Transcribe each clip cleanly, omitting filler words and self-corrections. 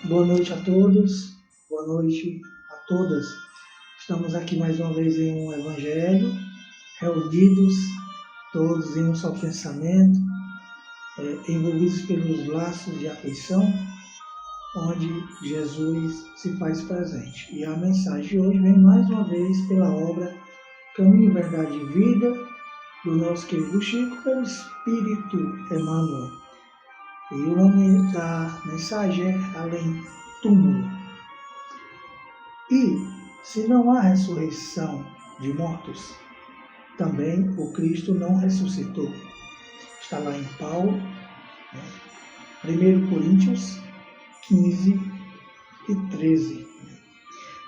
Boa noite a todos, boa noite a todas. Estamos aqui mais uma vez em um Evangelho, reunidos todos em um só pensamento, envolvidos pelos laços de afeição, onde Jesus se faz presente. E a mensagem de hoje vem mais uma vez pela obra Caminho, Verdade e Vida, do nosso querido Chico, pelo Espírito Emmanuel. E o nome da mensagem é Além Túmulo. E, se não há ressurreição de mortos, também o Cristo não ressuscitou. Está lá em Paulo, 1 Coríntios 15 e 13.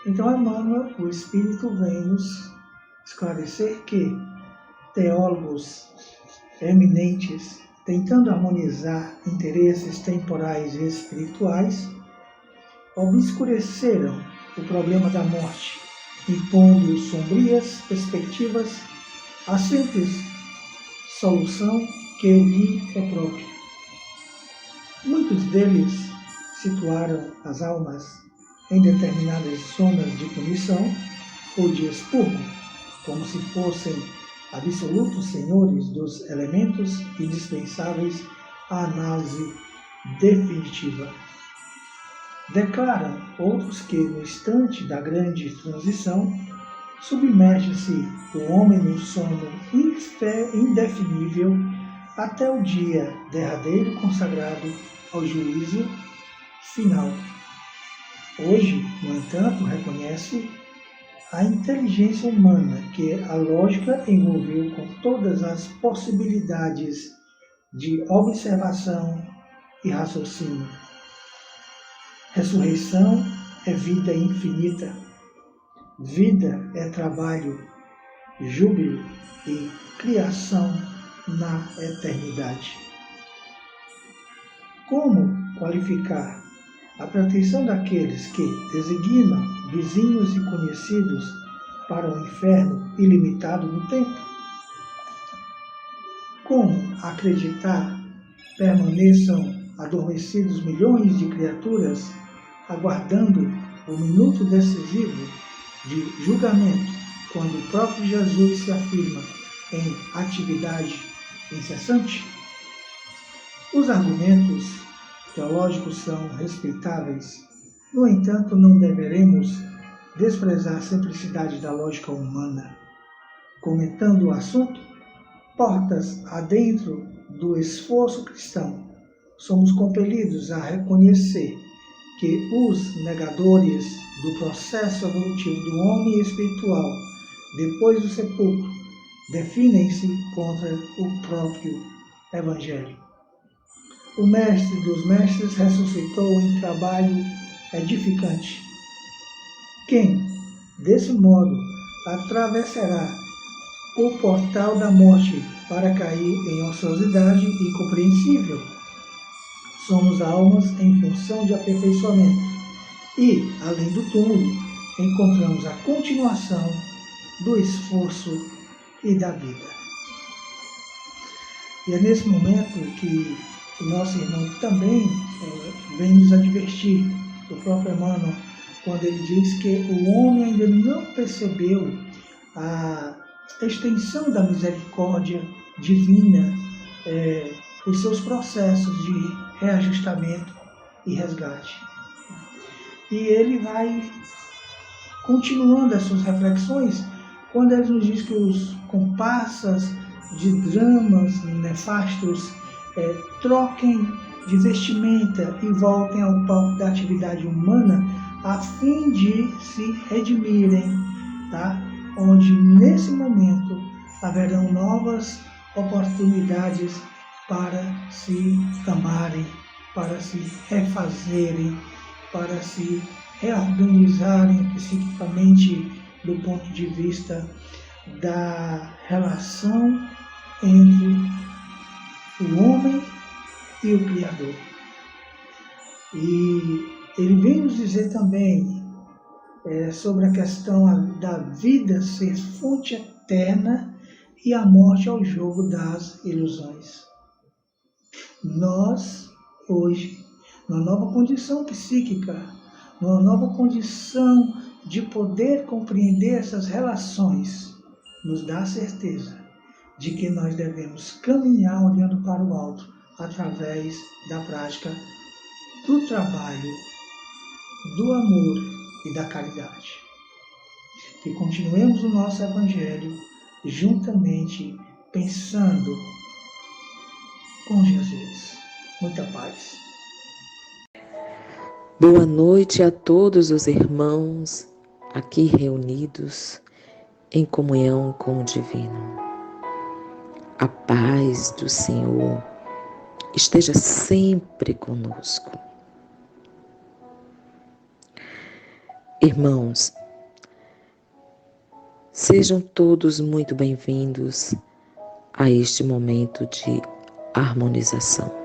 Então, Emmanuel, o Espírito vem nos esclarecer que teólogos eminentes, tentando harmonizar interesses temporais e espirituais, obscureceram o problema da morte, impondo sombrias perspectivas à simples solução que lhe é própria. Muitos deles situaram as almas em determinadas zonas de punição ou de expurgo, como se fossem absolutos senhores dos elementos indispensáveis à análise definitiva. Declaram outros que, no instante da grande transição, submerge-se o homem num sono indefinível até o dia derradeiro consagrado ao juízo final. Hoje, no entanto, reconhece a inteligência humana que a lógica envolveu com todas as possibilidades de observação e raciocínio. Ressurreição é vida infinita. Vida é trabalho, júbilo e criação na eternidade. Como qualificar a pretensão daqueles que designam vizinhos e conhecidos para o inferno ilimitado no tempo? Como acreditar permaneçam adormecidos milhões de criaturas aguardando o minuto decisivo de julgamento, quando o próprio Jesus se afirma em atividade incessante? Os argumentos teológicos são respeitáveis. No entanto, não deveremos desprezar a simplicidade da lógica humana. Comentando o assunto, portas adentro do esforço cristão, somos compelidos a reconhecer que os negadores do processo evolutivo do homem espiritual, depois do sepulcro, definem-se contra o próprio Evangelho. O Mestre dos Mestres ressuscitou em trabalho edificante. Quem, desse modo, atravessará o portal da morte para cair em ociosidade incompreensível? Somos almas em função de aperfeiçoamento e, além do túmulo, encontramos a continuação do esforço e da vida. E é nesse momento que o nosso irmão também vem nos advertir, o próprio Emmanuel, quando ele diz que o homem ainda não percebeu a extensão da misericórdia divina, os seus processos de reajustamento e resgate. E ele vai continuando as suas reflexões quando ele nos diz que os comparsas de dramas nefastos troquem de vestimenta e voltem ao palco da atividade humana a fim de se redimirem, tá? Onde nesse momento haverão novas oportunidades para se amarem, para se refazerem, para se reorganizarem psiquicamente do ponto de vista da relação entre o homem e o Criador. E ele vem nos dizer também sobre a questão da vida ser fonte eterna e a morte ao jogo das ilusões. Nós, hoje, numa nova condição psíquica, numa nova condição de poder compreender essas relações, nos dá a certeza de que nós devemos caminhar olhando para o alto através da prática do trabalho, do amor e da caridade. Que continuemos o nosso Evangelho juntamente, pensando com Jesus. Muita paz. Boa noite a todos os irmãos aqui reunidos em comunhão com o Divino. A paz do Senhor esteja sempre conosco. Irmãos, sejam todos muito bem-vindos a este momento de harmonização.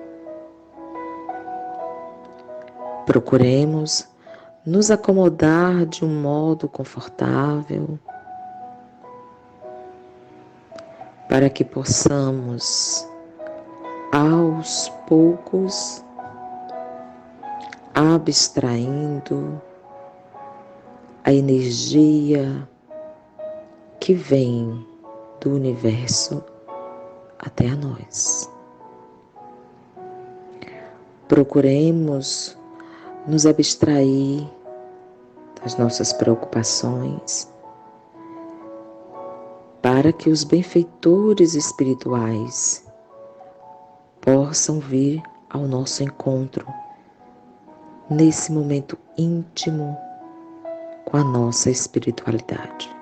Procuremos nos acomodar de um modo confortável para que possamos, aos poucos, abstraindo a energia que vem do universo até a nós. Procuremos nos abstrair das nossas preocupações para que os benfeitores espirituais possam vir ao nosso encontro nesse momento íntimo com a nossa espiritualidade.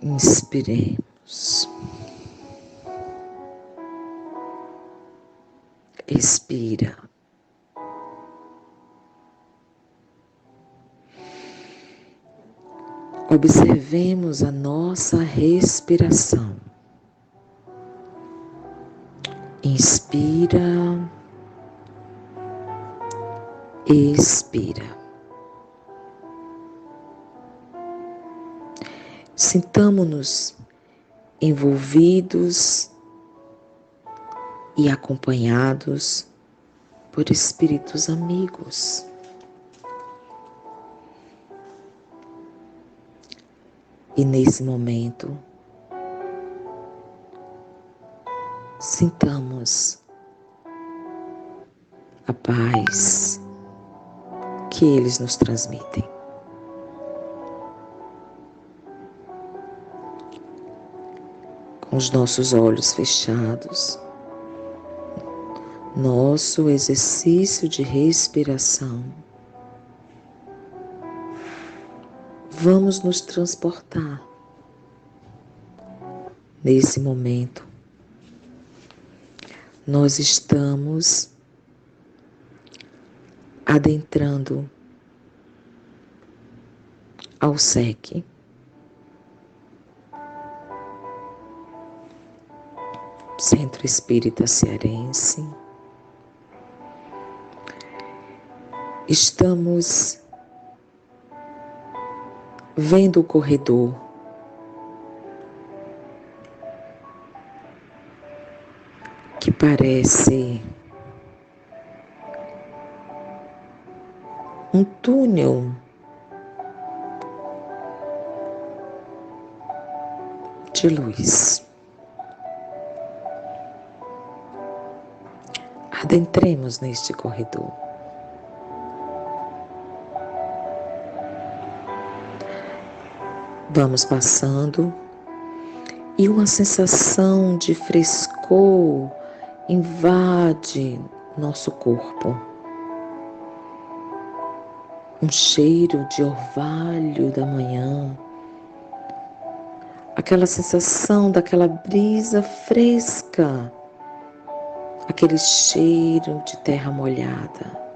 Inspiremos. Expira. Observemos a nossa respiração. Inspira. Expira. Sintamo-nos envolvidos e acompanhados por espíritos amigos. E nesse momento, sintamos a paz que eles nos transmitem. Com os nossos olhos fechados, nosso exercício de respiração, vamos nos transportar nesse momento. Nós estamos adentrando ao SEC. Centro Espírita Cearense. Estamos vendo o corredor que parece um túnel de luz. Adentremos neste corredor. Vamos passando e uma sensação de frescor invade nosso corpo. Um cheiro de orvalho da manhã. Aquela sensação daquela brisa fresca. Aquele cheiro de terra molhada.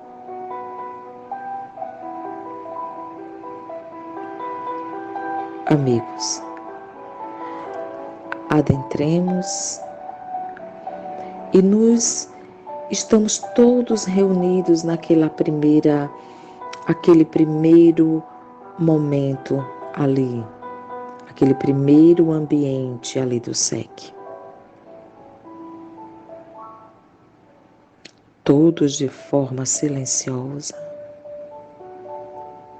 Amigos, adentremos e estamos todos reunidos aquele primeiro momento ali, aquele primeiro ambiente ali do SEC. todos de forma silenciosa,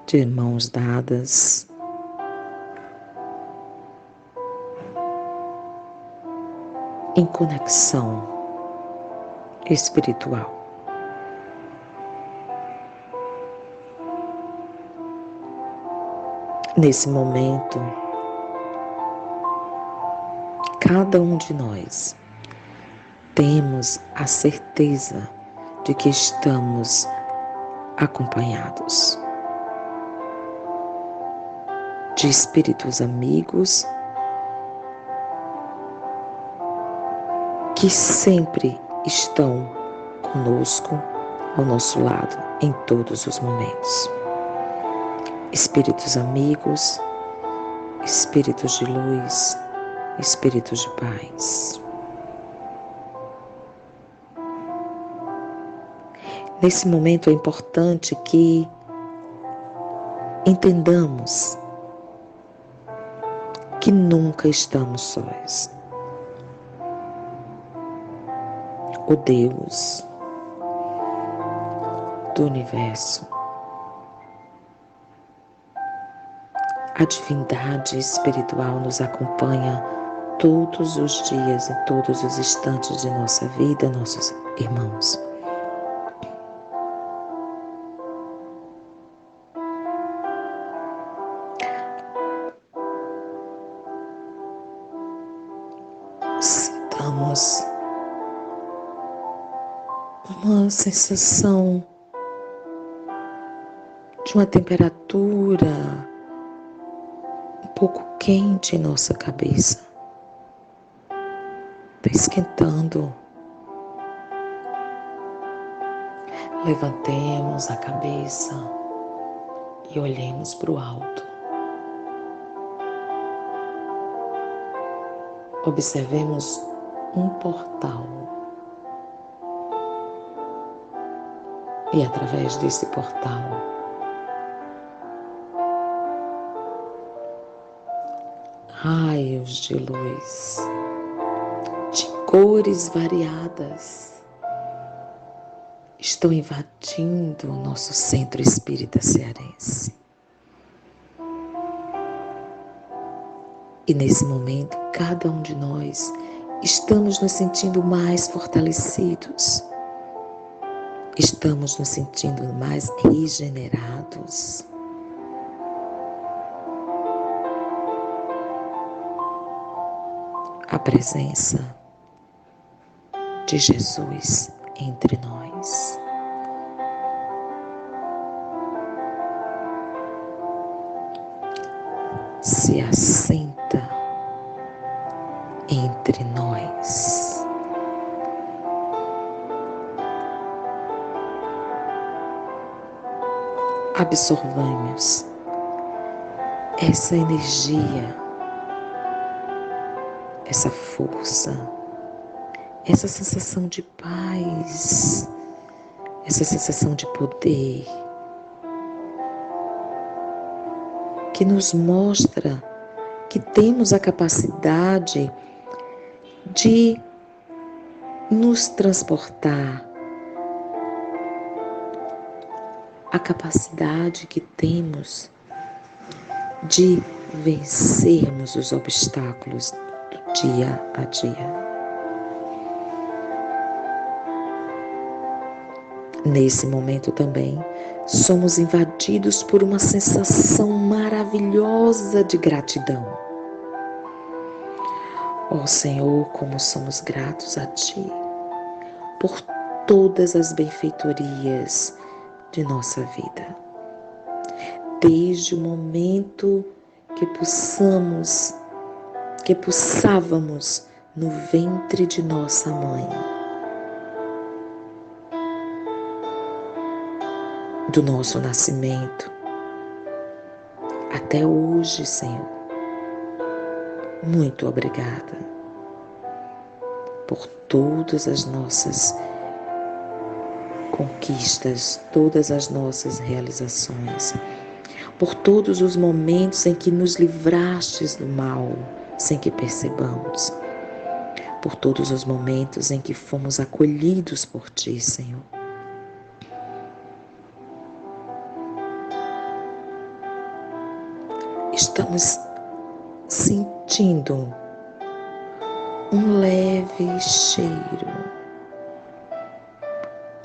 de mãos dadas, em conexão espiritual. Nesse momento, cada um de nós temos a certeza de que estamos acompanhados de espíritos amigos que sempre estão conosco, ao nosso lado, em todos os momentos. Espíritos amigos, espíritos de luz, espíritos de paz. Nesse momento é importante que entendamos que nunca estamos sós. O Deus do universo, a divindade espiritual nos acompanha todos os dias, em todos os instantes de nossa vida, nossos irmãos. Sintamos uma sensação de uma temperatura um pouco quente em nossa cabeça. Está esquentando. Levantemos a cabeça e olhemos para o alto. Observemos um portal. E através desse portal, raios de luz, de cores variadas, estão invadindo o nosso centro espírita cearense. E nesse momento, cada um de nós estamos nos sentindo mais fortalecidos, estamos nos sentindo mais regenerados. A presença de Jesus entre nós. Se assenta entre nós. Absorvamos essa energia, essa força, essa sensação de paz, essa sensação de poder, que nos mostra que temos a capacidade de nos transportar, a capacidade que temos de vencermos os obstáculos do dia a dia. Nesse momento também, somos invadidos por uma sensação maravilhosa de gratidão. Ó Senhor, como somos gratos a Ti por todas as benfeitorias de nossa vida. Desde o momento que pulsávamos no ventre de nossa mãe, do nosso nascimento até hoje, Senhor. Muito obrigada por todas as nossas conquistas, todas as nossas realizações, por todos os momentos em que nos livrastes do mal sem que percebamos, por todos os momentos em que fomos acolhidos por Ti, Senhor. estamos sentindo um leve cheiro,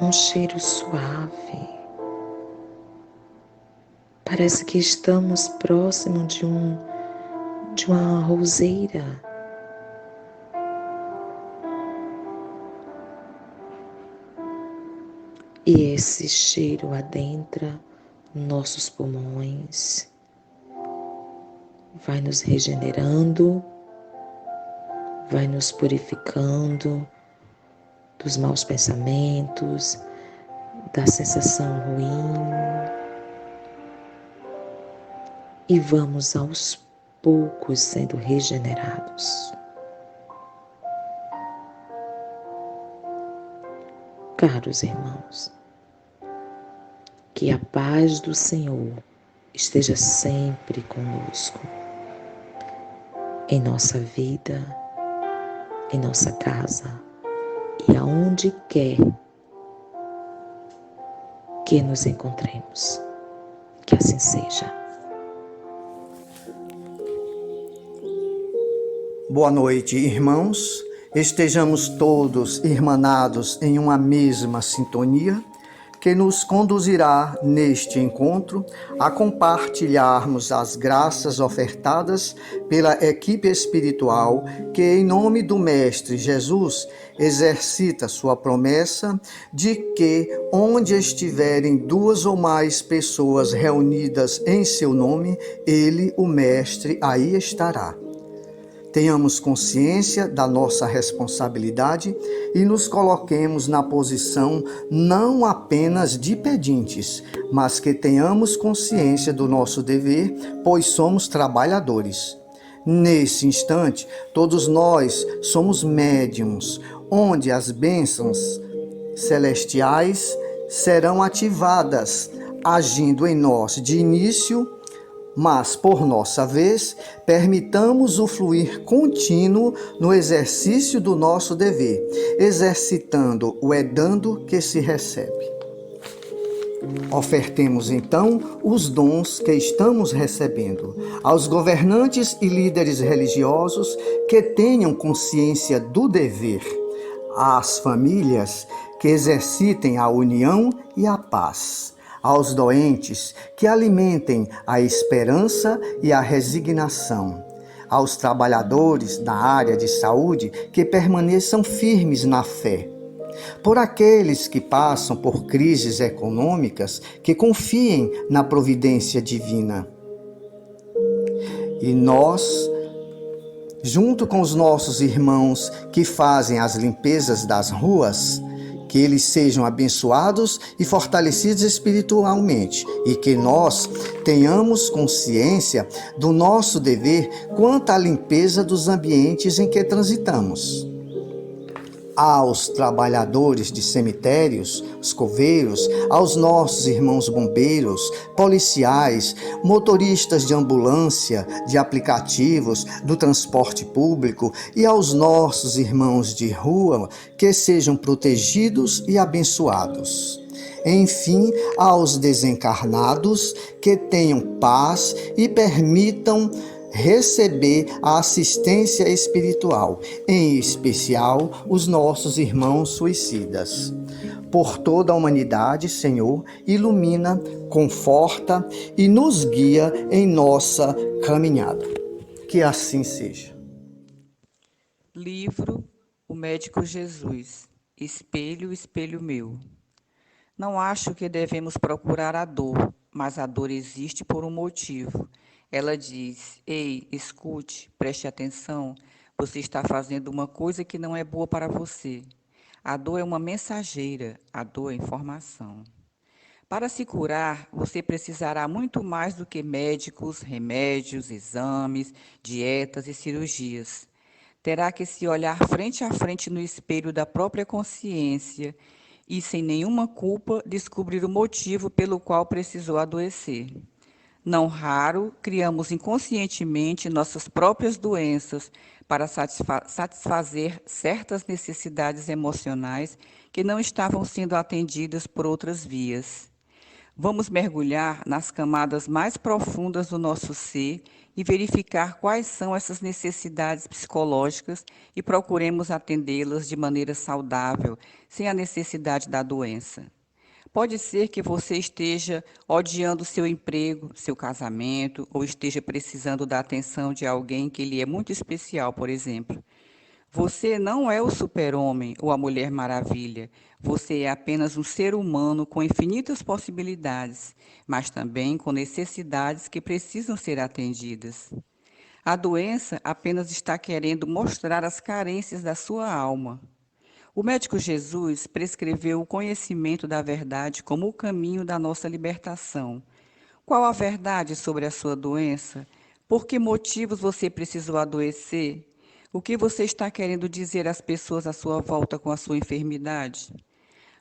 um cheiro suave. Parece que estamos próximo de uma roseira. E esse cheiro adentra nossos pulmões, vai nos regenerando, vai nos purificando dos maus pensamentos, da sensação ruim. E vamos aos poucos sendo regenerados. Caros irmãos, que a paz do Senhor esteja sempre conosco, em nossa vida, em nossa casa e aonde quer que nos encontremos. Que assim seja. Boa noite, irmãos. Estejamos todos irmanados em uma mesma sintonia que nos conduzirá neste encontro a compartilharmos as graças ofertadas pela equipe espiritual que, em nome do Mestre Jesus, exercita sua promessa de que, onde estiverem 2 ou mais pessoas reunidas em seu nome, ele, o Mestre, aí estará. Tenhamos consciência da nossa responsabilidade e nos coloquemos na posição não apenas de pedintes, mas que tenhamos consciência do nosso dever, pois somos trabalhadores. Nesse instante, todos nós somos médiuns, onde as bênçãos celestiais serão ativadas, agindo em nós de início, mas, por nossa vez, permitamos o fluir contínuo no exercício do nosso dever, exercitando o dando que se recebe. Ofertemos, então, os dons que estamos recebendo aos governantes e líderes religiosos que tenham consciência do dever, às famílias que exercitem a união e a paz, aos doentes que alimentem a esperança e a resignação, aos trabalhadores da área de saúde que permaneçam firmes na fé, por aqueles que passam por crises econômicas que confiem na providência divina. E nós, junto com os nossos irmãos que fazem as limpezas das ruas, que eles sejam abençoados e fortalecidos espiritualmente e que nós tenhamos consciência do nosso dever quanto à limpeza dos ambientes em que transitamos. Aos trabalhadores de cemitérios, os coveiros, aos nossos irmãos bombeiros, policiais, motoristas de ambulância, de aplicativos, do transporte público e aos nossos irmãos de rua, que sejam protegidos e abençoados. Enfim, aos desencarnados, que tenham paz e permitam receber a assistência espiritual, em especial os nossos irmãos suicidas. Por toda a humanidade, Senhor, ilumina, conforta e nos guia em nossa caminhada. Que assim seja. Livro O Médico Jesus, Espelho, Espelho Meu. Não acho que devemos procurar a dor, mas a dor existe por um motivo. Ela diz: ei, escute, preste atenção, você está fazendo uma coisa que não é boa para você. A dor é uma mensageira, a dor é informação. Para se curar, você precisará muito mais do que médicos, remédios, exames, dietas e cirurgias. Terá que se olhar frente a frente no espelho da própria consciência e, sem nenhuma culpa, descobrir o motivo pelo qual precisou adoecer. Não raro, criamos inconscientemente nossas próprias doenças para satisfazer certas necessidades emocionais que não estavam sendo atendidas por outras vias. Vamos mergulhar nas camadas mais profundas do nosso ser e verificar quais são essas necessidades psicológicas e procuremos atendê-las de maneira saudável, sem a necessidade da doença. Pode ser que você esteja odiando seu emprego, seu casamento, ou esteja precisando da atenção de alguém que lhe é muito especial, por exemplo. Você não é o super-homem ou a Mulher Maravilha. Você é apenas um ser humano com infinitas possibilidades, mas também com necessidades que precisam ser atendidas. A doença apenas está querendo mostrar as carências da sua alma. O médico Jesus prescreveu o conhecimento da verdade como o caminho da nossa libertação. Qual a verdade sobre a sua doença? Por que motivos você precisou adoecer? O que você está querendo dizer às pessoas à sua volta com a sua enfermidade?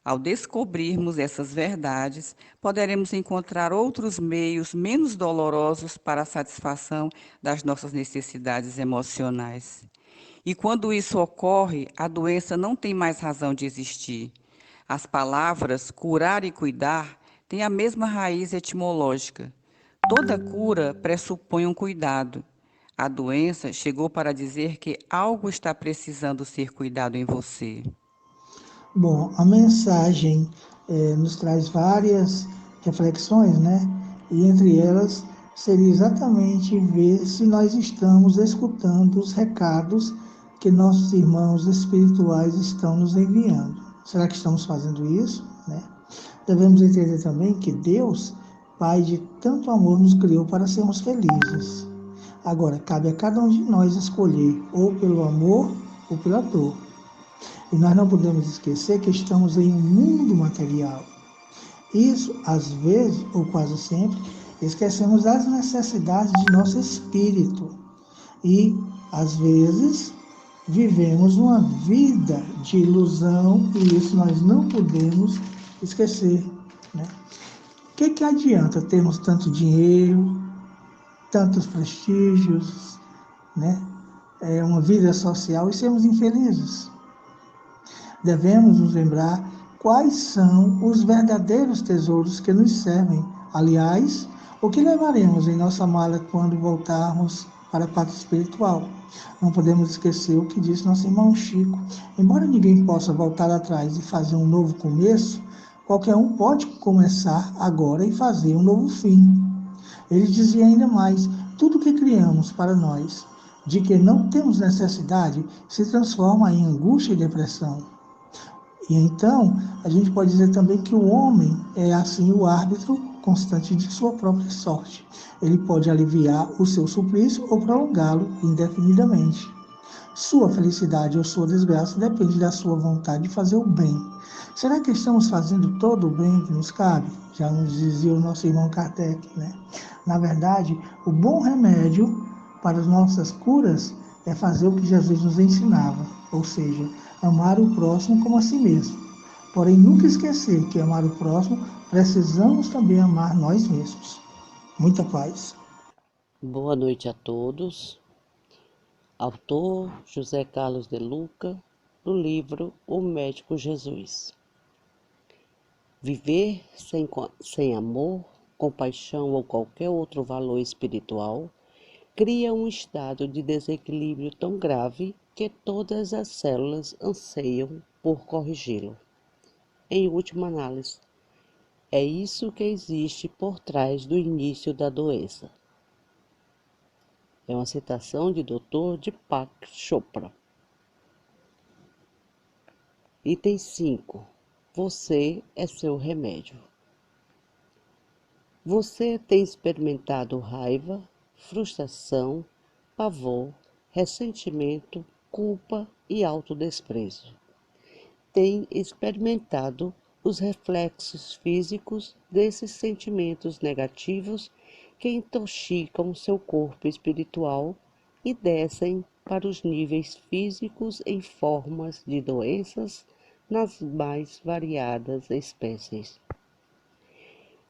Ao descobrirmos essas verdades, poderemos encontrar outros meios menos dolorosos para a satisfação das nossas necessidades emocionais. E quando isso ocorre, a doença não tem mais razão de existir. As palavras curar e cuidar têm a mesma raiz etimológica. Toda cura pressupõe um cuidado. A doença chegou para dizer que algo está precisando ser cuidado em você. Bom, a mensagem nos traz várias reflexões, né? E entre elas seria exatamente ver se nós estamos escutando os recados que nossos irmãos espirituais estão nos enviando. Será que estamos fazendo isso, né? Devemos entender também que Deus, Pai de tanto amor, nos criou para sermos felizes. Agora, cabe a cada um de nós escolher ou pelo amor ou pela dor. E nós não podemos esquecer que estamos em um mundo material. Isso, às vezes, ou quase sempre, esquecemos das necessidades de nosso espírito. E, às vezes, vivemos uma vida de ilusão e isso nós não podemos esquecer, né? O que adianta termos tanto dinheiro, tantos prestígios, né? Uma vida social e sermos infelizes? Devemos nos lembrar quais são os verdadeiros tesouros que nos servem. Aliás, o que levaremos em nossa mala quando voltarmos para a pátria espiritual? Não podemos esquecer o que disse nosso irmão Chico. Embora ninguém possa voltar atrás e fazer um novo começo, qualquer um pode começar agora e fazer um novo fim. Ele dizia ainda mais: tudo que criamos para nós, de que não temos necessidade, se transforma em angústia e depressão. E então, a gente pode dizer também que o homem é assim o árbitro constante de sua própria sorte. Ele pode aliviar o seu suplício ou prolongá-lo indefinidamente. Sua felicidade ou sua desgraça depende da sua vontade de fazer o bem. Será que estamos fazendo todo o bem que nos cabe? Já nos dizia o nosso irmão Kardec, né? Na verdade, o bom remédio para as nossas curas é fazer o que Jesus nos ensinava, ou seja, amar o próximo como a si mesmo. Porém, nunca esquecer que amar o próximo, precisamos também amar nós mesmos. Muita paz. Boa noite a todos. Autor José Carlos de Luca, do livro O Médico Jesus. Viver sem amor, compaixão ou qualquer outro valor espiritual cria um estado de desequilíbrio tão grave que todas as células anseiam por corrigi-lo. Em última análise, é isso que existe por trás do início da doença. É uma citação de Dr. Deepak Chopra. Item 5. Você é seu remédio. Você tem experimentado raiva, frustração, pavor, ressentimento, culpa e autodesprezo. Tem experimentado os reflexos físicos desses sentimentos negativos que intoxicam seu corpo espiritual e descem para os níveis físicos em formas de doenças nas mais variadas espécies.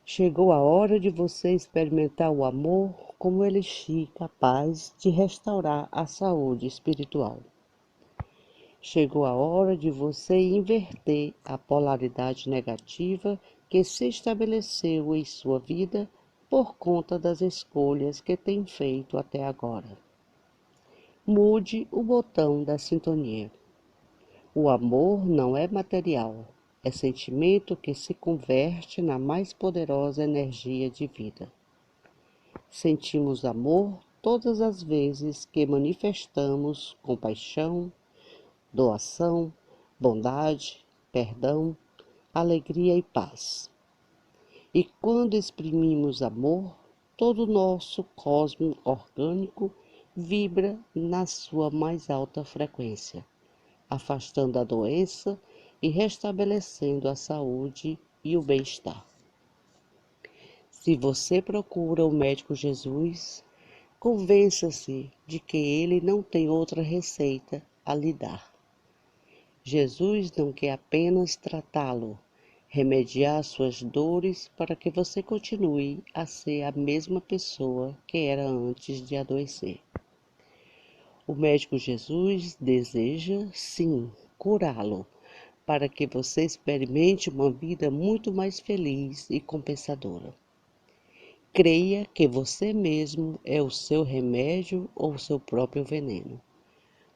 Chegou a hora de você experimentar o amor como elixir capaz de restaurar a saúde espiritual. Chegou a hora de você inverter a polaridade negativa que se estabeleceu em sua vida por conta das escolhas que tem feito até agora. Mude o botão da sintonia. O amor não é material, é sentimento que se converte na mais poderosa energia de vida. Sentimos amor todas as vezes que manifestamos compaixão, doação, bondade, perdão, alegria e paz. E quando exprimimos amor, todo o nosso cosmo orgânico vibra na sua mais alta frequência, afastando a doença e restabelecendo a saúde e o bem-estar. Se você procura o médico Jesus, convença-se de que ele não tem outra receita a lhe dar. Jesus não quer apenas tratá-lo, remediar suas dores para que você continue a ser a mesma pessoa que era antes de adoecer. O médico Jesus deseja, sim, curá-lo, para que você experimente uma vida muito mais feliz e compensadora. Creia que você mesmo é o seu remédio ou o seu próprio veneno.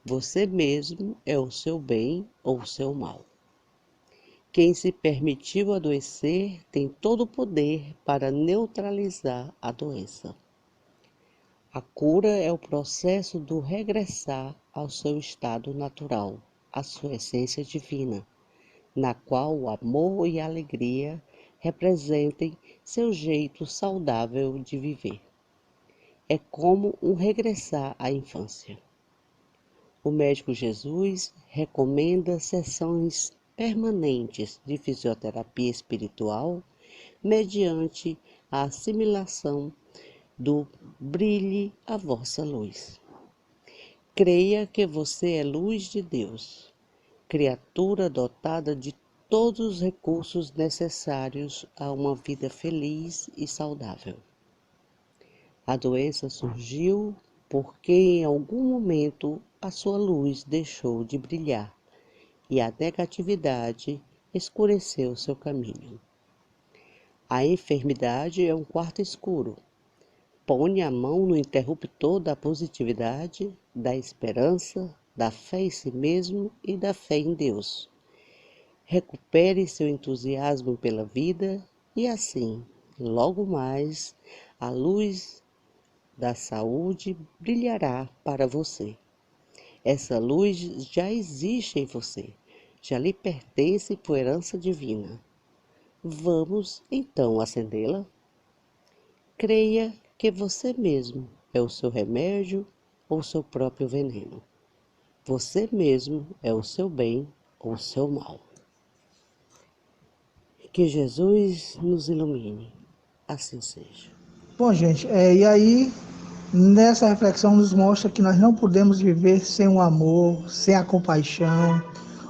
Você mesmo é o seu bem ou o seu mal. Quem se permitiu adoecer tem todo o poder para neutralizar a doença. A cura é o processo do regressar ao seu estado natural, à sua essência divina, na qual o amor e a alegria representem seu jeito saudável de viver. É como um regressar à infância. O médico Jesus recomenda sessões permanentes de fisioterapia espiritual mediante a assimilação do brilhe a vossa luz. Creia que você é luz de Deus, criatura dotada de todos os recursos necessários a uma vida feliz e saudável. A doença surgiu porque em algum momento a sua luz deixou de brilhar e a negatividade escureceu seu caminho. A enfermidade é um quarto escuro. Põe a mão no interruptor da positividade, da esperança, da fé em si mesmo e da fé em Deus. Recupere seu entusiasmo pela vida e assim, logo mais, a luz da saúde brilhará para você. Essa luz já existe em você, já lhe pertence por herança divina. Vamos então acendê-la? Creia que você mesmo é o seu remédio ou o seu próprio veneno. Você mesmo é o seu bem ou o seu mal. Que Jesus nos ilumine. Assim seja. Bom, gente, e aí, nessa reflexão nos mostra que nós não podemos viver sem o amor, sem a compaixão,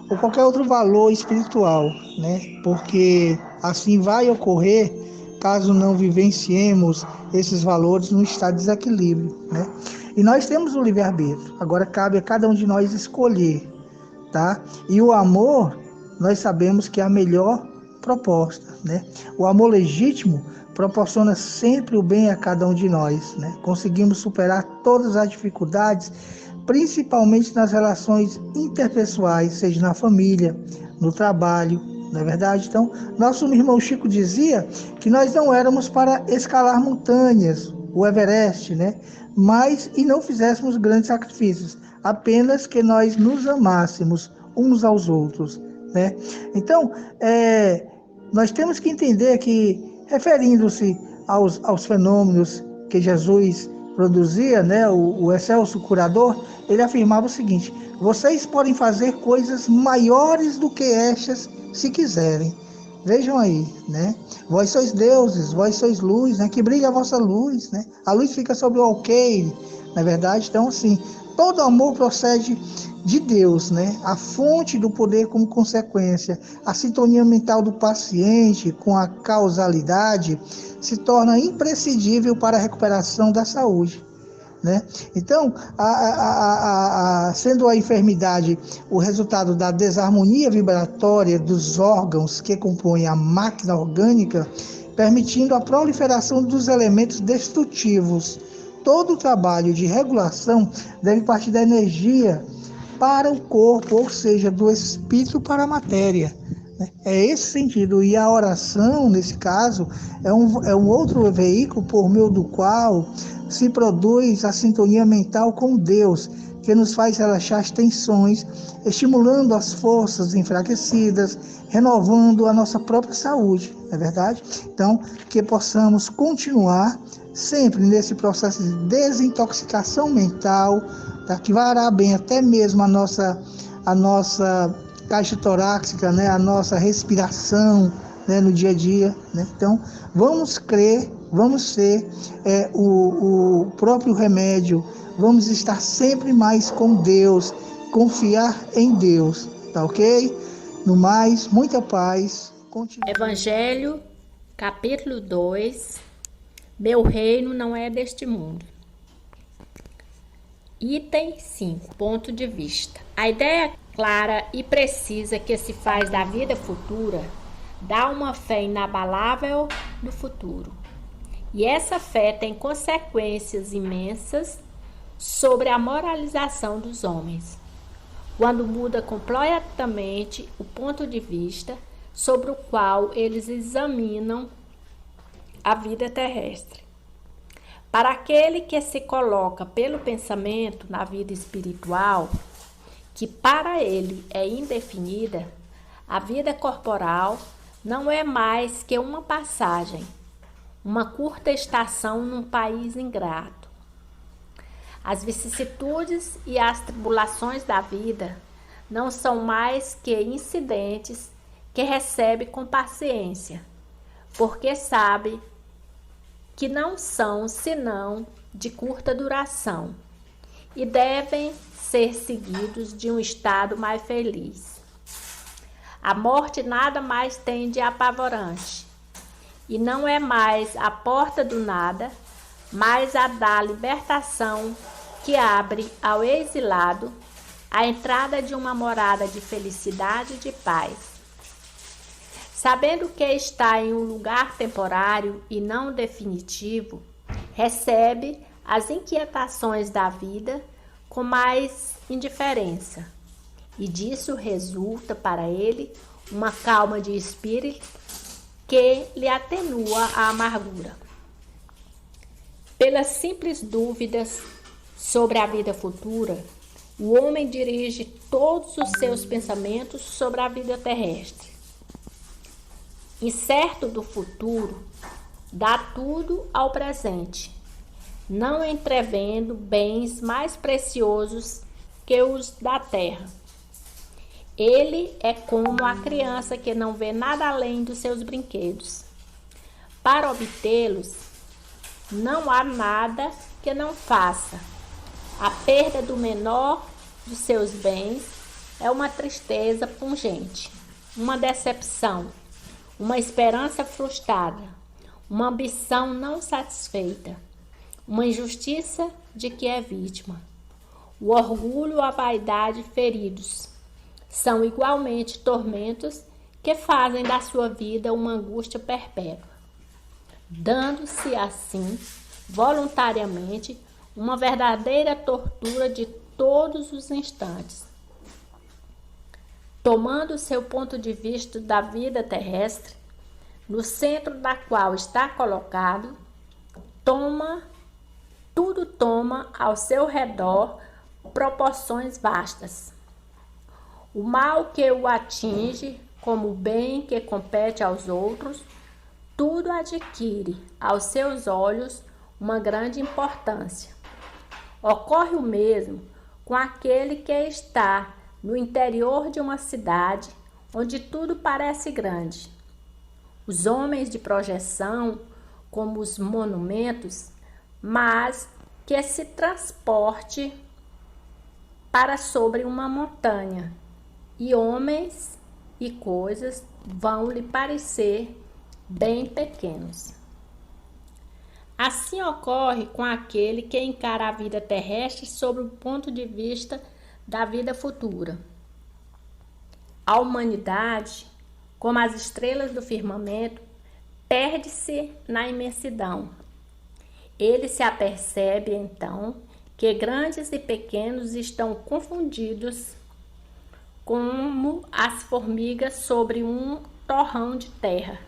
ou qualquer outro valor espiritual, né? Porque assim vai ocorrer caso não vivenciemos esses valores num estado de desequilíbrio, né? E nós temos o livre-arbítrio, agora cabe a cada um de nós escolher, tá? E o amor, nós sabemos que é a melhor proposta, né? O amor legítimo proporciona sempre o bem a cada um de nós, né? Conseguimos superar todas as dificuldades, principalmente nas relações interpessoais, seja na família, no trabalho, não é verdade? Então, nosso irmão Chico dizia que nós não éramos para escalar montanhas, o Everest, né? Mas e não fizéssemos grandes sacrifícios, apenas que nós nos amássemos uns aos outros, né? Então, nós temos que entender que, referindo-se aos fenômenos que Jesus produzia, né, o excelso curador, ele afirmava o seguinte: vocês podem fazer coisas maiores do que estas se quiserem. Vejam aí, né? Vós sois deuses, vós sois luz, né? Que brilha a vossa luz, né? A luz fica sobre o alqueire, na verdade. Então, assim, todo amor procede de Deus, né? A fonte do poder como consequência, a sintonia mental do paciente com a causalidade se torna imprescindível para a recuperação da saúde, né? Então, sendo a enfermidade o resultado da desarmonia vibratória dos órgãos que compõem a máquina orgânica, permitindo a proliferação dos elementos destrutivos. Todo o trabalho de regulação deve partir da energia para o corpo, ou seja, do espírito para a matéria. É esse sentido. E a oração, nesse caso, é um outro veículo por meio do qual se produz a sintonia mental com Deus, que nos faz relaxar as tensões, estimulando as forças enfraquecidas, renovando a nossa própria saúde, não é verdade? Então, que possamos continuar sempre nesse processo de desintoxicação mental, tá? Que vará bem até mesmo a nossa caixa torácica, né? A nossa respiração, né? No dia a dia, né? Então, vamos crer, vamos ser o próprio remédio, vamos estar sempre mais com Deus, confiar em Deus, tá ok? No mais, muita paz. Continue. Evangelho, capítulo 2. Meu reino não é deste mundo. Item 5. Ponto de vista. A ideia clara e precisa que se faz da vida futura dá uma fé inabalável no futuro. E essa fé tem consequências imensas sobre a moralização dos homens, quando muda completamente o ponto de vista sobre o qual eles examinam a vida terrestre. Para aquele que se coloca pelo pensamento na vida espiritual, que para ele é indefinida, a vida corporal não é mais que uma passagem, uma curta estação num país ingrato. As vicissitudes e as tribulações da vida não são mais que incidentes que recebe com paciência, porque sabe que não são senão de curta duração e devem ser seguidos de um estado mais feliz. A morte nada mais tem de apavorante, e não é mais a porta do nada, mas a da libertação que abre ao exilado a entrada de uma morada de felicidade e de paz. Sabendo que está em um lugar temporário e não definitivo, recebe as inquietações da vida com mais indiferença, e disso resulta para ele uma calma de espírito que lhe atenua a amargura. Pelas simples dúvidas sobre a vida futura, o homem dirige todos os seus pensamentos sobre a vida terrestre. Incerto do futuro, dá tudo ao presente, não entrevendo bens mais preciosos que os da terra. Ele é como a criança que não vê nada além dos seus brinquedos. Para obtê-los, não há nada que não faça. A perda do menor dos seus bens é uma tristeza pungente, uma decepção, uma esperança frustrada, uma ambição não satisfeita, uma injustiça de que é vítima. O orgulho e a vaidade feridos são igualmente tormentos que fazem da sua vida uma angústia perpétua, dando-se assim, voluntariamente, uma verdadeira tortura de todos os instantes. Tomando seu ponto de vista da vida terrestre, no centro da qual está colocado, tudo toma ao seu redor proporções vastas. O mal que o atinge, como o bem que compete aos outros, tudo adquire aos seus olhos uma grande importância. Ocorre o mesmo com aquele que está no interior de uma cidade onde tudo parece grande. Os homens de projeção, como os monumentos, mas que se transporte para sobre uma montanha, e homens e coisas vão lhe parecer bem pequenos. Assim ocorre com aquele que encara a vida terrestre sob o ponto de vista da vida futura. A humanidade, como as estrelas do firmamento, perde-se na imensidão. Ele se apercebe, então, que grandes e pequenos estão confundidos como as formigas sobre um torrão de terra,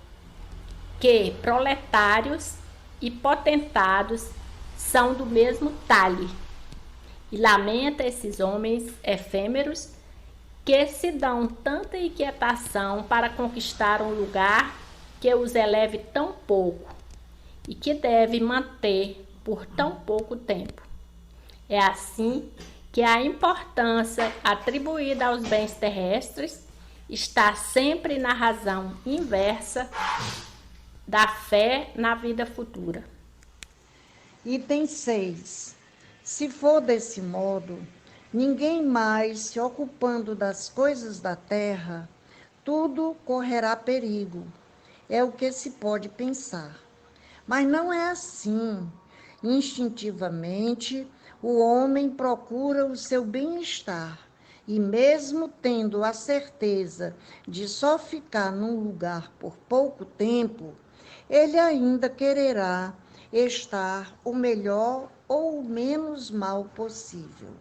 que proletários e potentados são do mesmo talhe, e lamenta esses homens efêmeros que se dão tanta inquietação para conquistar um lugar que os eleve tão pouco e que deve manter por tão pouco tempo. É assim que a importância atribuída aos bens terrestres está sempre na razão inversa da fé na vida futura. Item 6. Se for desse modo, ninguém mais se ocupando das coisas da terra, tudo correrá perigo. É o que se pode pensar. Mas não é assim. Instintivamente, o homem procura o seu bem-estar e, mesmo tendo a certeza de só ficar num lugar por pouco tempo, ele ainda quererá estar o melhor ou o menos mal possível.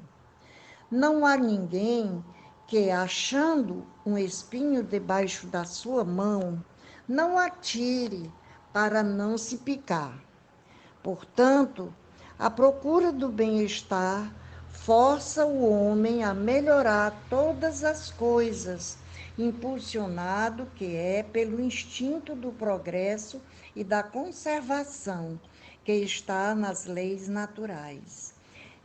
Não há ninguém que, achando um espinho debaixo da sua mão, não atire para não se picar. Portanto, a procura do bem-estar força o homem a melhorar todas as coisas, impulsionado que é pelo instinto do progresso e da conservação que está nas leis naturais.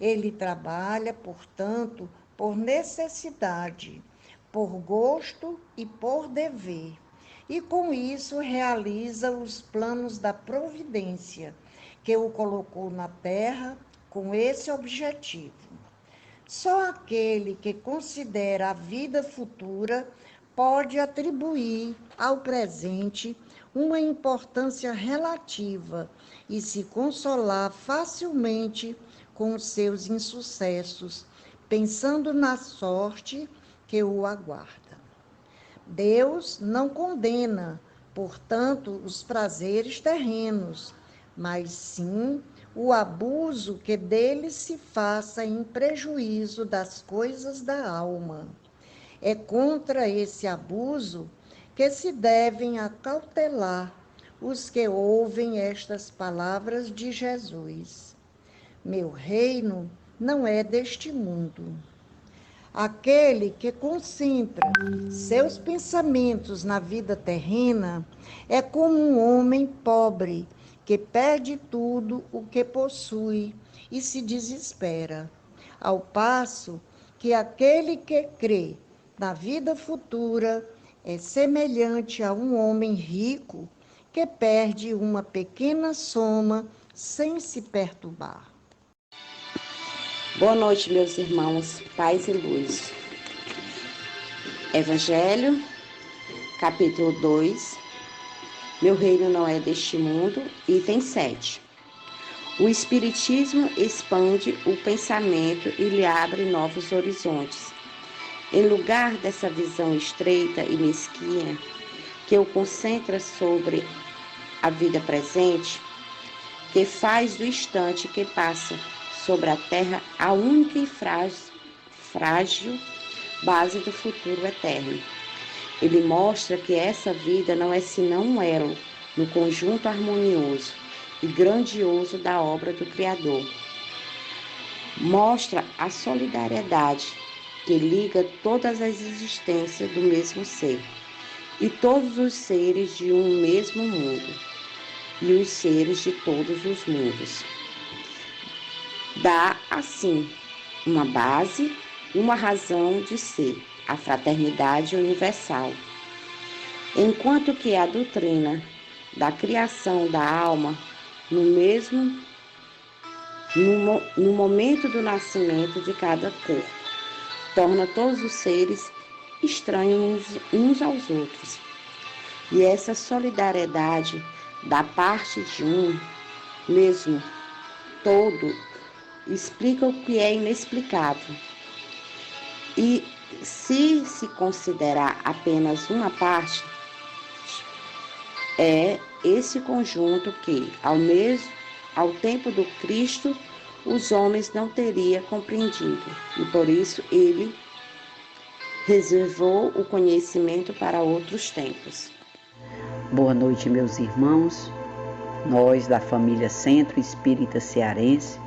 Ele trabalha, portanto, por necessidade, por gosto e por dever, e com isso realiza os planos da providência, que o colocou na terra com esse objetivo. Só aquele que considera a vida futura pode atribuir ao presente uma importância relativa e se consolar facilmente com os seus insucessos, pensando na sorte que o aguarda. Deus não condena, portanto, os prazeres terrenos, mas sim o abuso que deles se faça em prejuízo das coisas da alma. É contra esse abuso que se devem acautelar os que ouvem estas palavras de Jesus. Meu reino não é deste mundo. Aquele que concentra seus pensamentos na vida terrena é como um homem pobre que perde tudo o que possui e se desespera, ao passo que aquele que crê na vida futura é semelhante a um homem rico que perde uma pequena soma sem se perturbar. Boa noite, meus irmãos, paz e luz. Evangelho, capítulo 2, Meu reino não é deste mundo, item 7. O Espiritismo expande o pensamento e lhe abre novos horizontes. Em lugar dessa visão estreita e mesquinha que o concentra sobre a vida presente, que faz do instante que passa sobre a terra a única e frágil base do futuro eterno. Ele mostra que essa vida não é senão um elo no conjunto harmonioso e grandioso da obra do Criador. Mostra a solidariedade que liga todas as existências do mesmo ser e todos os seres de um mesmo mundo e os seres de todos os mundos. Dá, assim, uma base, uma razão de ser, a fraternidade universal. Enquanto que a doutrina da criação da alma, no momento do nascimento de cada corpo, torna todos os seres estranhos uns aos outros. E essa solidariedade da parte de um mesmo todo explica o que é inexplicável. E se considerar apenas uma parte, é esse conjunto que, ao tempo do Cristo, os homens não teriam compreendido, e por isso ele reservou o conhecimento para outros tempos. Boa noite, meus irmãos, nós da família Centro Espírita Cearense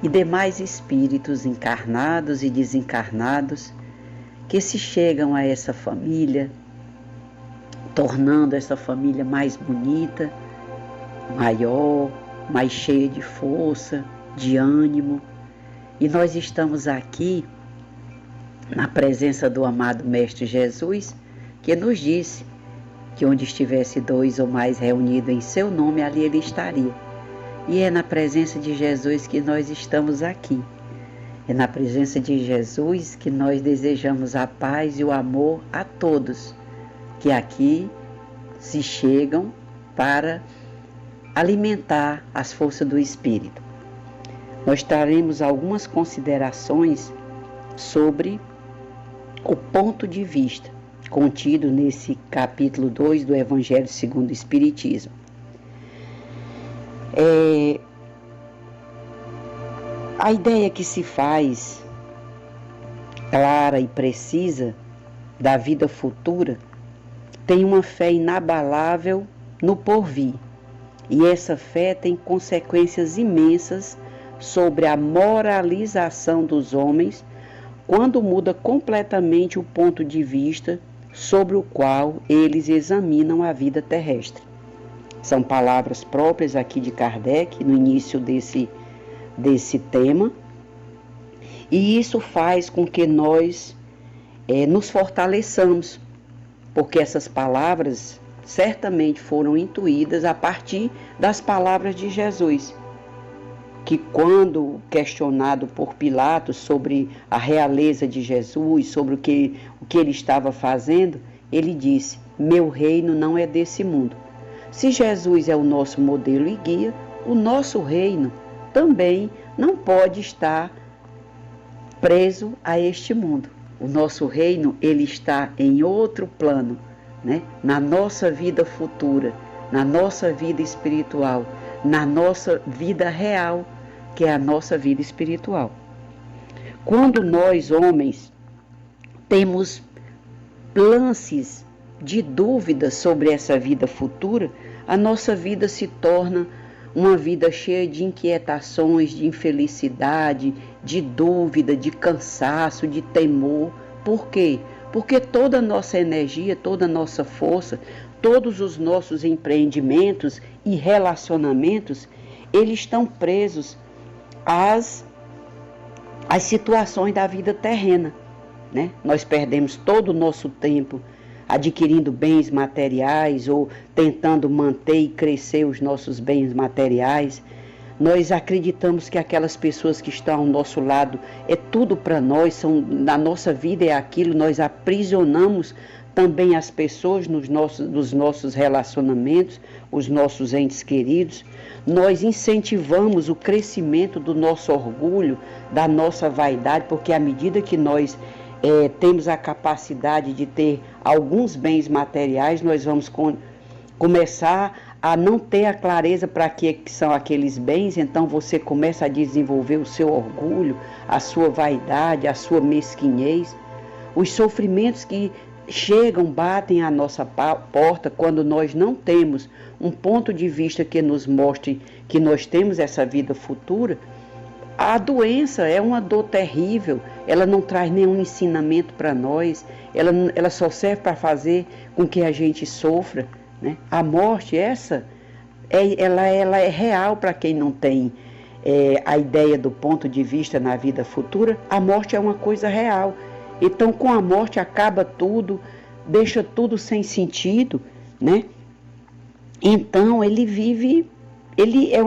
e demais espíritos encarnados e desencarnados que se chegam a essa família, tornando essa família mais bonita, maior, mais cheia de força, de ânimo. E nós estamos aqui na presença do amado Mestre Jesus, que nos disse que onde estivesse 2 ou mais reunidos em seu nome, ali ele estaria. E é na presença de Jesus que nós estamos aqui. É na presença de Jesus que nós desejamos a paz e o amor a todos que aqui se chegam para alimentar as forças do Espírito. Nós traremos algumas considerações sobre o ponto de vista contido nesse capítulo 2 do Evangelho segundo o Espiritismo. A ideia que se faz clara e precisa da vida futura tem uma fé inabalável no porvir, e essa fé tem consequências imensas sobre a moralização dos homens quando muda completamente o ponto de vista sobre o qual eles examinam a vida terrestre. São palavras próprias aqui de Kardec, no início desse tema, e isso faz com que nós nos fortaleçamos, porque essas palavras certamente foram intuídas a partir das palavras de Jesus, que quando questionado por Pilatos sobre a realeza de Jesus, sobre o que ele estava fazendo, ele disse: meu reino não é desse mundo. Se Jesus é o nosso modelo e guia, o nosso reino também não pode estar preso a este mundo. O nosso reino, ele está em outro plano, né? Na nossa vida futura, na nossa vida espiritual, na nossa vida real, que é a nossa vida espiritual. Quando nós, homens, temos lances de dúvida sobre essa vida futura, a nossa vida se torna uma vida cheia de inquietações, de infelicidade, de dúvida, de cansaço, de temor. Por quê? Porque toda a nossa energia, toda a nossa força, todos os nossos empreendimentos e relacionamentos, eles estão presos às situações da vida terrena, né? Nós perdemos todo o nosso tempo adquirindo bens materiais ou tentando manter e crescer os nossos bens materiais. Nós acreditamos que aquelas pessoas que estão ao nosso lado é tudo para nós, na nossa vida é aquilo, nós aprisionamos também as pessoas nos nossos relacionamentos, os nossos entes queridos. Nós incentivamos o crescimento do nosso orgulho, da nossa vaidade, porque à medida que nós temos a capacidade de ter alguns bens materiais, nós vamos começar a não ter a clareza para que são aqueles bens, então você começa a desenvolver o seu orgulho, a sua vaidade, a sua mesquinhez. Os sofrimentos que chegam, batem à nossa porta quando nós não temos um ponto de vista que nos mostre que nós temos essa vida futura. A doença é uma dor terrível, ela não traz nenhum ensinamento para nós, ela só serve para fazer com que a gente sofra, né? A morte, ela é real para quem não tem a ideia do ponto de vista na vida futura. A morte é uma coisa real. Então, com a morte acaba tudo, deixa tudo sem sentido, né? Então, ele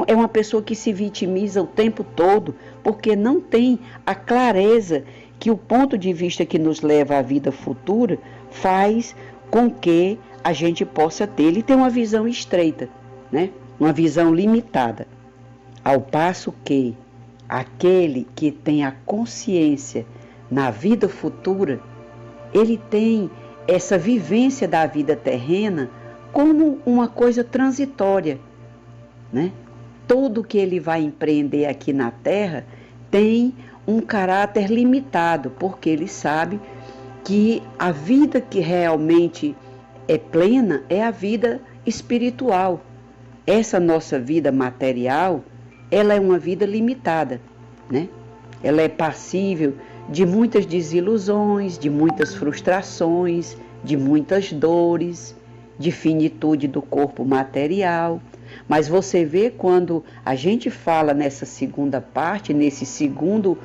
é uma pessoa que se vitimiza o tempo todo, porque não tem a clareza que o ponto de vista que nos leva à vida futura faz com que a gente possa ter. Ele tem uma visão estreita, né? Uma visão limitada. Ao passo que aquele que tem a consciência na vida futura, ele tem essa vivência da vida terrena como uma coisa transitória, né? Tudo que ele vai empreender aqui na Terra tem um caráter limitado, porque ele sabe que a vida que realmente é plena é a vida espiritual. Essa nossa vida material, ela é uma vida limitada, né? Ela é passível de muitas desilusões, de muitas frustrações, de muitas dores, de finitude do corpo material. Mas você vê quando a gente fala nessa segunda parte, nesse segundo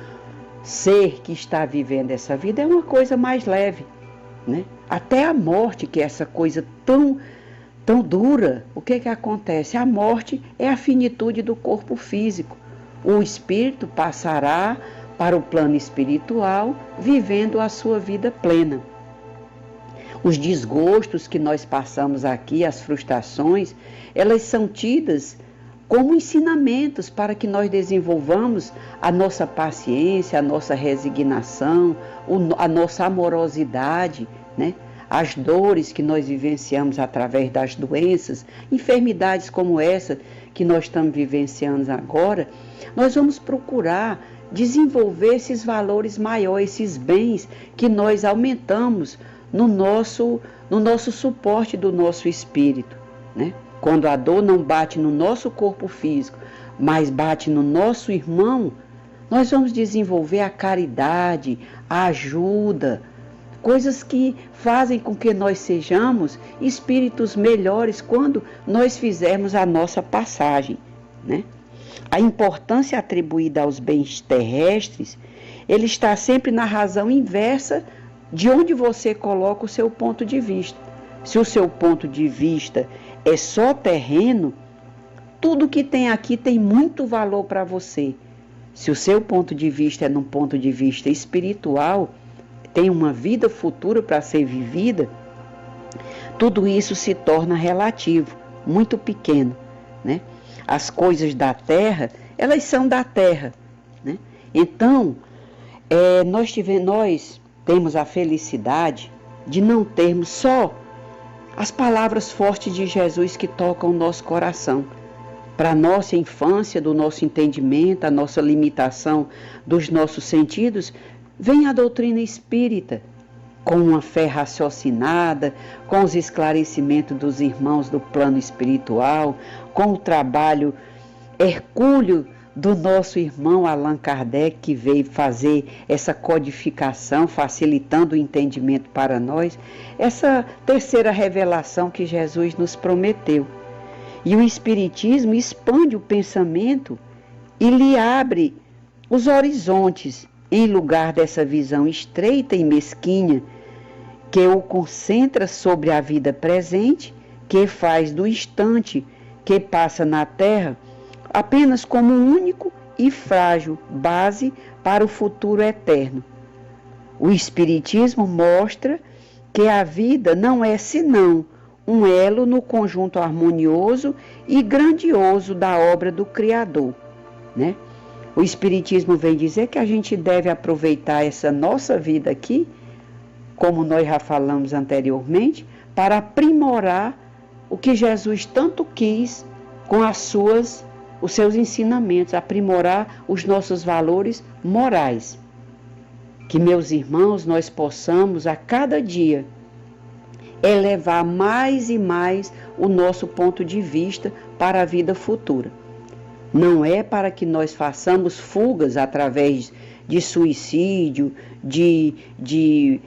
ser que está vivendo essa vida, é uma coisa mais leve, né? Até a morte, que é essa coisa tão dura, o que acontece? A morte é a finitude do corpo físico. O espírito passará para o plano espiritual, vivendo a sua vida plena. Os desgostos que nós passamos aqui, as frustrações, elas são tidas como ensinamentos para que nós desenvolvamos a nossa paciência, a nossa resignação, a nossa amorosidade, né? As dores que nós vivenciamos através das doenças, enfermidades como essa que nós estamos vivenciando agora, nós vamos procurar desenvolver esses valores maiores, esses bens que nós aumentamos no nosso suporte do nosso espírito, né? Quando a dor não bate no nosso corpo físico, mas bate no nosso irmão, nós vamos desenvolver a caridade, a ajuda, coisas que fazem com que nós sejamos espíritos melhores quando nós fizermos a nossa passagem, né? A importância atribuída aos bens terrestres, ele está sempre na razão inversa de onde você coloca o seu ponto de vista. Se o seu ponto de vista é só terreno, tudo que tem aqui tem muito valor para você. Se o seu ponto de vista é num ponto de vista espiritual, tem uma vida futura para ser vivida, tudo isso se torna relativo, muito pequeno, né? As coisas da terra, elas são da terra, né? Então, nós temos a felicidade de não termos só as palavras fortes de Jesus que tocam o nosso coração. Para a nossa infância, do nosso entendimento, a nossa limitação dos nossos sentidos, vem a doutrina espírita, com uma fé raciocinada, com os esclarecimentos dos irmãos do plano espiritual, com o trabalho hercúleo do nosso irmão Allan Kardec, que veio fazer essa codificação, facilitando o entendimento para nós, essa terceira revelação que Jesus nos prometeu. E o Espiritismo expande o pensamento e lhe abre os horizontes, em lugar dessa visão estreita e mesquinha, que o concentra sobre a vida presente, que faz do instante que passa na Terra apenas como um único e frágil base para o futuro eterno. O Espiritismo mostra que a vida não é senão um elo no conjunto harmonioso e grandioso da obra do Criador, né? O Espiritismo vem dizer que a gente deve aproveitar essa nossa vida aqui, como nós já falamos anteriormente, para aprimorar o que Jesus tanto quis com os seus ensinamentos, aprimorar os nossos valores morais. Que, meus irmãos, nós possamos a cada dia elevar mais e mais o nosso ponto de vista para a vida futura. Não é para que nós façamos fugas através de suicídio, de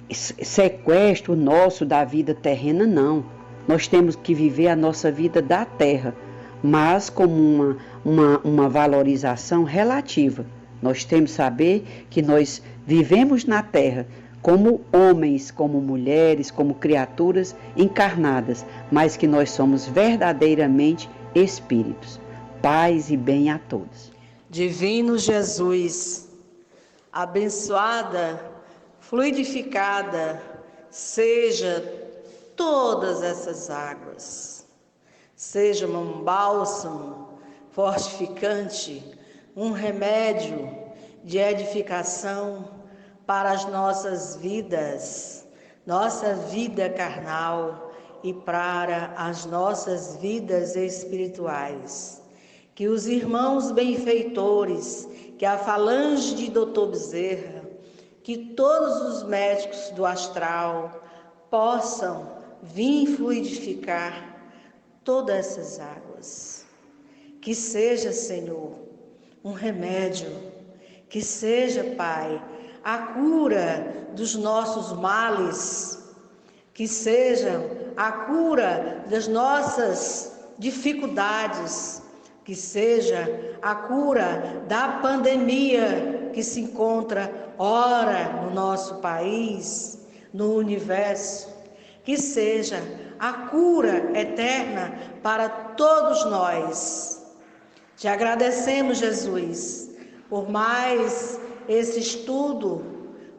sequestro nosso da vida terrena, não. Nós temos que viver a nossa vida da terra, mas como uma valorização relativa. Nós temos que saber que nós vivemos na terra como homens, como mulheres, como criaturas encarnadas, mas que nós somos verdadeiramente espíritos. Paz e bem a todos. Divino Jesus, abençoada, fluidificada, seja todas essas águas. Seja um bálsamo fortificante, um remédio de edificação para as nossas vidas, nossa vida carnal e para as nossas vidas espirituais. Que os irmãos benfeitores, que a falange de Dr. Bezerra, que todos os médicos do astral possam vir fluidificar todas essas águas. Que seja, Senhor, um remédio, que seja, Pai, a cura dos nossos males, que seja a cura das nossas dificuldades, que seja a cura da pandemia que se encontra ora no nosso país, no universo, que seja a cura eterna para todos nós. Te agradecemos, Jesus, por mais esse estudo,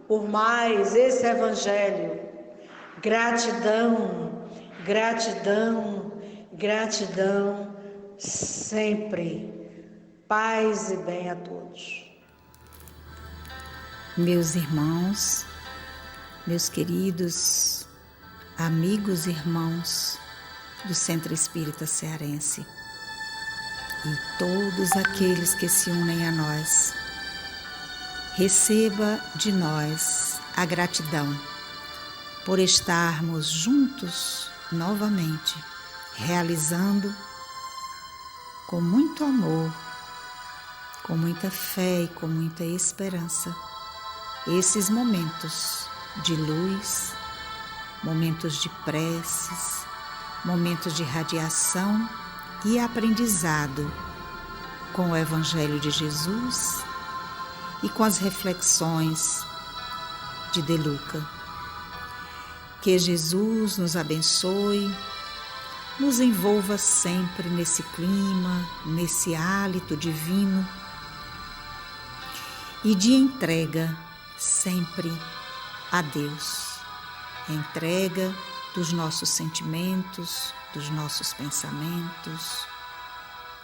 por mais esse evangelho. Gratidão, gratidão, gratidão sempre. Paz e bem a todos. Meus irmãos, meus queridos amigos e irmãos do Centro Espírita Cearense e todos aqueles que se unem a nós, receba de nós a gratidão por estarmos juntos novamente, realizando com muito amor, com muita fé e com muita esperança esses momentos de luz, momentos de preces, momentos de radiação e aprendizado com o Evangelho de Jesus e com as reflexões de De Luca. Que Jesus nos abençoe, nos envolva sempre nesse clima, nesse hálito divino e de entrega sempre a Deus. Entrega dos nossos sentimentos, dos nossos pensamentos,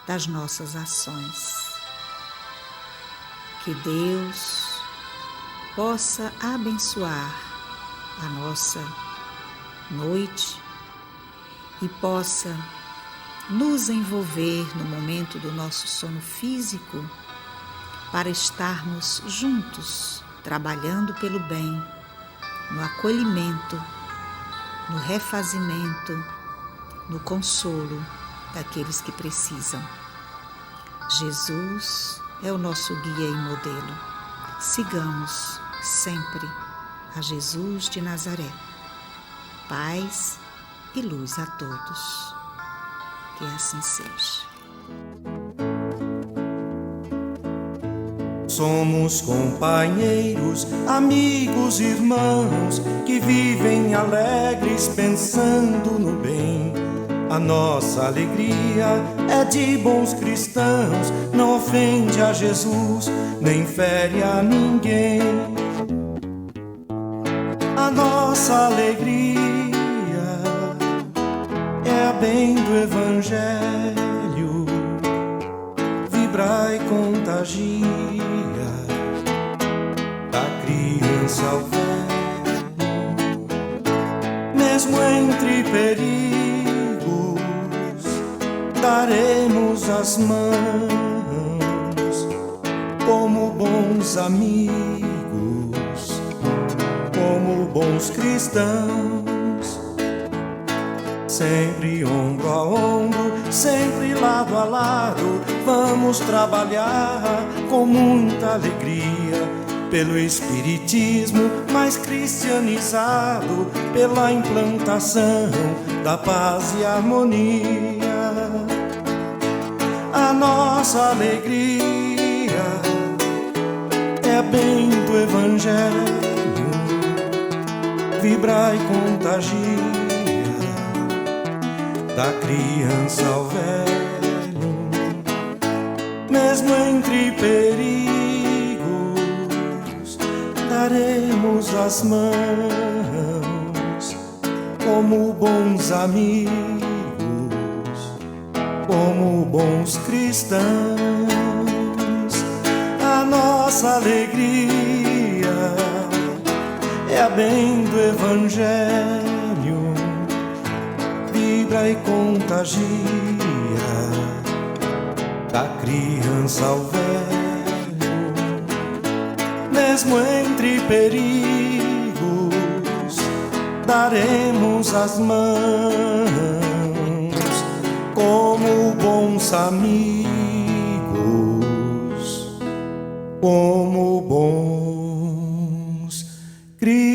das nossas ações. Que Deus possa abençoar a nossa noite e possa nos envolver no momento do nosso sono físico para estarmos juntos, trabalhando pelo bem, no acolhimento, no refazimento, no consolo daqueles que precisam. Jesus é o nosso guia e modelo. Sigamos sempre a Jesus de Nazaré. Paz e luz a todos. Que assim seja. Somos companheiros, amigos, irmãos, que vivem alegres pensando no bem. A nossa alegria é de bons cristãos, não ofende a Jesus, nem fere a ninguém. A nossa alegria é a bem do Evangelho, vibra e contagia, da criança ao velho. Mesmo entre perigos, daremos as mãos, como bons amigos, como bons cristãos, sempre ombro a ombro, sempre lado a lado, vamos trabalhar com muita alegria pelo espiritismo mais cristianizado, pela implantação da paz e harmonia. A nossa alegria é bem do Evangelho, vibra e contagia, da criança ao velho. Mesmo entre perigos, daremos as mãos, como bons amigos, como bons cristãos. A nossa alegria é a bem do Evangelho, vibra e contagia, da criança ao velho, mesmo entre perigos, daremos as mãos como bons amigos, como bons cristãos.